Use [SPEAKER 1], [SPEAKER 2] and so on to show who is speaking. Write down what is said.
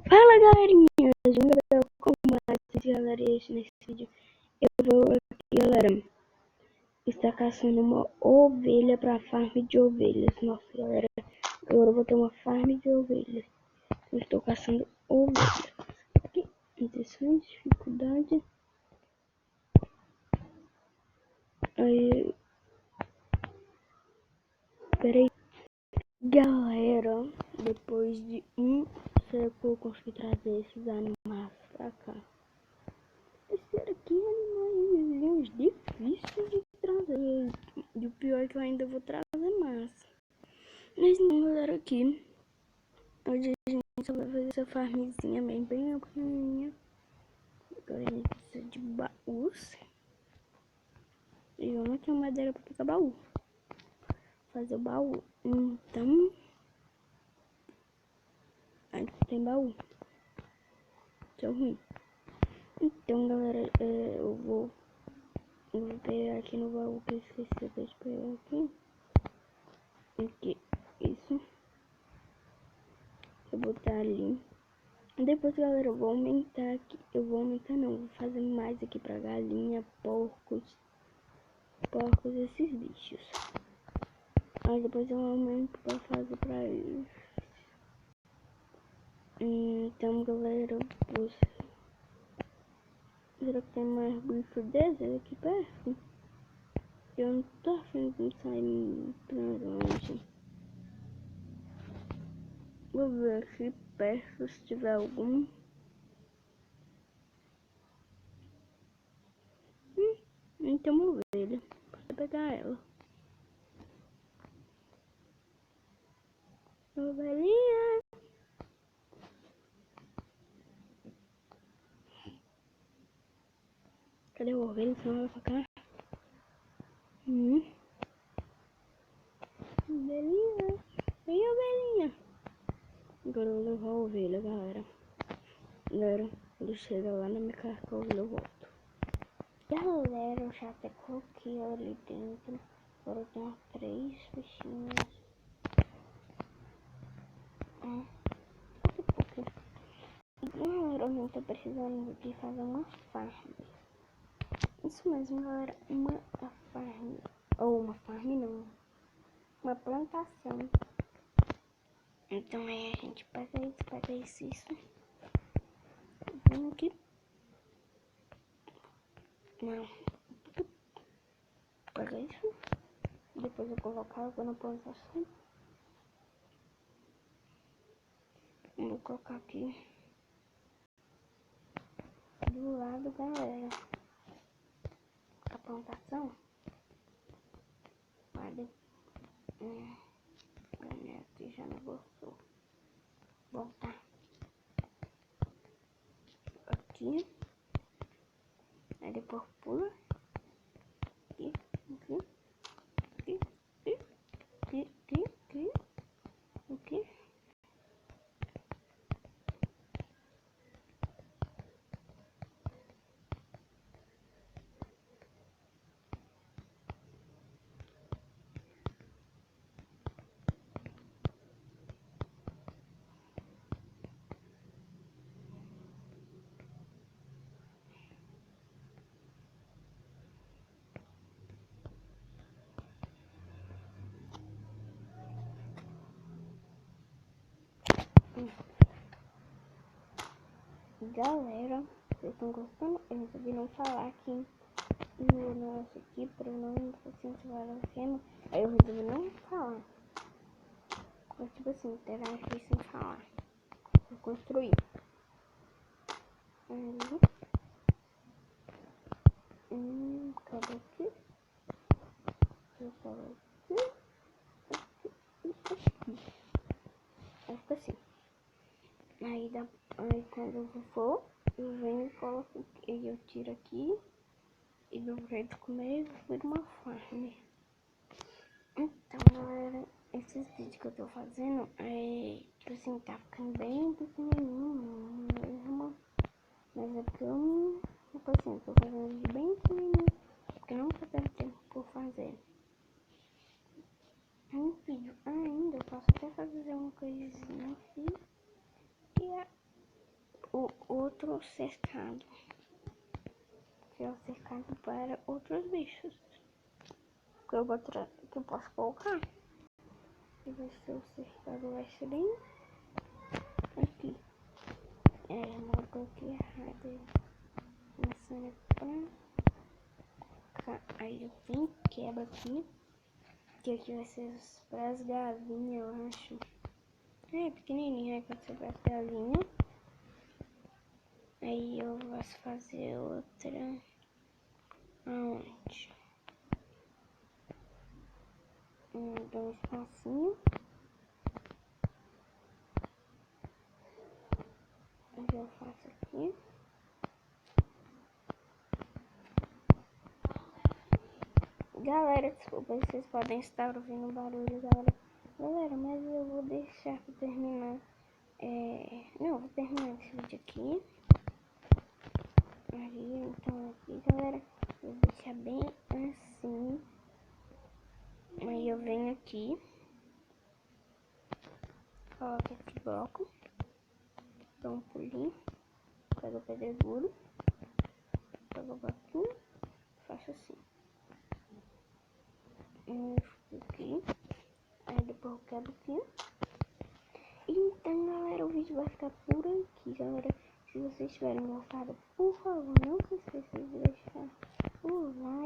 [SPEAKER 1] Fala galerinha, Gabriel Combates, galera, e nesse vídeo eu vou aqui, galera, estar caçando uma ovelha para farm de ovelhas. Nossa galera, agora eu vou ter uma farm de ovelhas. Eu estou caçando ovelhas. Aqui, intenções, dificuldade. Aí, peraí. Galera, depois de século eu consegui trazer esses animais pra cá. Esse aqui é animais difíceis de trazer. E o pior é que eu ainda vou trazer massa. Mas não, galera, aqui. Hoje a gente só vai fazer essa farmzinha bem pequenininha. Agora a gente precisa de baús. E eu não tenho madeira pra pegar baú. Fazer o baú. Então. Aqui tem baú. Isso é ruim. Então, galera, eu vou pegar aqui no baú que eu esqueci de pegar aqui. Aqui, isso. Vou botar ali. Depois, galera, eu vou aumentar aqui. Eu vou aumentar não, vou fazer mais aqui pra galinha, porcos, esses bichos. Aí depois eu aumento pra fazer pra eles. Então, galera, será que tem mais bicho desses aqui perto? Eu não tô afim de sair pra longe. Vou ver aqui perto se tiver algum. Então vou ver ele. Vou pegar ela. Ovelhinha. Cadê o ovelho? Senão vai pra cá. Ovelhinha. Vem, ovelhinha. Agora eu vou levar a ovelha, galera. Galera, quando chega lá na minha carcaça, eu volto. Galera, eu já até coloquei ela ali dentro. Agora eu tenho 3 bichinhos. Galera, eu não tô precisando de fazer uma farm. Isso mesmo, galera. Uma farm. Ou uma farm não. Uma plantação. Então aí a gente pega isso. Vem aqui. Não. Pega isso. Depois eu colocar água na plantação. Vou colocar aqui. Do lado, galera. A plantação. Olha. Aqui já não gostou. Voltar. Aqui. Aí depois pula. Aqui. Aqui. Galera, vocês estão gostando? Eu resolvi não falar aqui no negócio aqui pra não incentivar a cena. Aí eu resolvi não falar. Mas tipo assim, interagir sem falar. Vou construir. Cadê aqui? Eu coloco aqui. Aí fica assim. Aí quando eu for, eu venho e coloco aqui. E eu tiro aqui. E do jeito comer, vira uma farm. Então, galera, esses vídeos que eu tô fazendo, tipo assim, tá ficando bem pequenininho mesmo. Mas é porque eu, tipo assim, tô fazendo vídeo bem pequenininho, porque não tô tendo tempo por fazer. Um vídeo ainda, eu posso até fazer uma coisinha aqui, que é o outro cercado, que é o cercado para outros bichos, que eu posso colocar. E vai ser o cercado, vai ser bem aqui. Mandou aqui errado. Começando pra cá. Aí eu vim, quebra aqui. Que aqui vai ser para as galinhas, eu acho. É pequenininho, quando você vai as galinhas. Aí eu vou fazer outra. Aonde? Dou um espacinho. Aí eu faço aqui. Galera, desculpa, vocês podem estar ouvindo barulho, galera, mas eu vou deixar pra terminar. Não, vou terminar esse vídeo aqui. Aí, então aqui, galera, eu vou deixar bem assim. Aí eu venho aqui, coloco esse bloco, dou um pulinho, pego o pedregulho, pego o bloquinho, faço assim. Aqui, aí depois eu quebro aqui. Então, galera, o vídeo vai ficar por aqui, galera. Se vocês tiverem gostado, por favor, não se esqueça de deixar o like.